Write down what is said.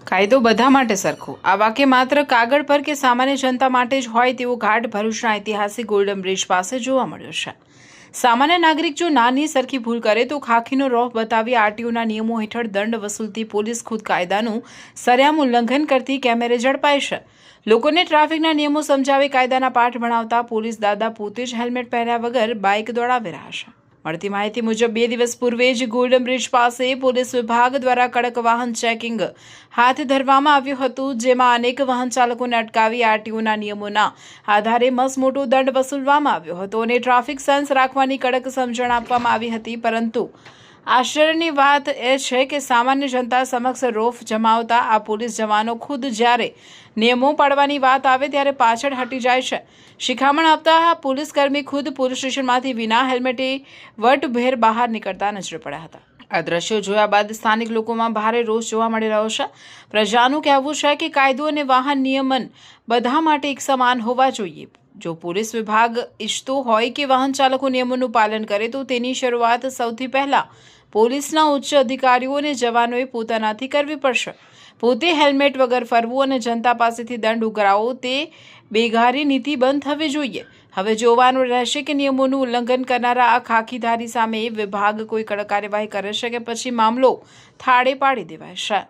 કાયદો બધા માટે સરખો આ વાક્ય માત્ર કાગળ પર કે સામાન્ય જનતા માટે જ હોય તેવો ઘાટ ભરૂચના ઐતિહાસિક ગોલ્ડન બ્રિજ પાસે જોવા મળ્યો છે। સામાન્ય નાગરિક જો નાની સરખી ભૂલ કરે તો ખાખીનો રોફ બતાવી આરટીઓના નિયમો હેઠળ દંડ વસૂલતી પોલીસ ખુદ કાયદાનું સરેઆમ ઉલ્લંઘન કરતી કેમેરે ઝડપાય છે। લોકોને ટ્રાફિકના નિયમો સમજાવી કાયદાના પાઠ ભણાવતા પોલીસ દાદા પોતે જ હેલ્મેટ પહેર્યા વગર બાઇક દોડાવી રહ્યા છે। મળતી માહિતી મુજબ 2 દિવસ પૂર્વે જ ગોલ્ડન બ્રિજ પાસે પોલીસ વિભાગ દ્વારા કડક વાહન ચેકિંગ હાથ ધરવામાં આવ્યું હતું, જેમાં અનેક વાહન ચાલકોને અટકાવી આરટીઓના નિયમોના આધારે મસમોટો દંડ વસૂલવામાં આવ્યો હતો અને ટ્રાફિક સેન્સ રાખવાની કડક સમજણ આપવામાં આવી હતી। પરંતુ આશ્ચર્યની વાત એ છે કે સામાન્ય જનતા સમક્ષ રોફ જમાવતા આ પોલીસ જવાનો ખુદ જ્યારે નિયમો પાળવાની વાત આવે ત્યારે પાછળ હટી જાય છે। શિખામણ આપતા આ પોલીસકર્મી ખુદ પોલીસ સ્ટેશનમાંથી વિના હેલ્મેટે વટભેર બહાર નીકળતા નજરે પડ્યા હતા। આ દ્રશ્યો જોયા બાદ સ્થાનિક લોકોમાં ભારે રોષ જોવા મળી રહ્યો છે। પ્રજાનું કહેવું છે કે કાયદો અને વાહન નિયમન બધા માટે એક સમાન હોવા જોઈએ। જો પોલીસ વિભાગ ઈચ્છતો હોય કે વાહન ચાલકો નિયમોનું પાલન કરે તો તેની શરૂઆત સૌથી પહેલા પોલીસના ઉચ્ચ અધિકારીઓ અને જવાનોએ પોતાનાથી કરવી પડશે। પોતે હેલ્મેટ વગર ફરવું અને જનતા પાસેથી દંડ ઉઘરાવો તે બેઘારી નીતિ બંધ થવી જોઈએ। હવે જોવાનું રહેશે કે નિયમોનું ઉલ્લંઘન કરનારા આ ખાખીધારી સામે વિભાગ કોઈ કડક કાર્યવાહી કરે છે કે પછી મામલો થાળે પાડી દેવાય છે।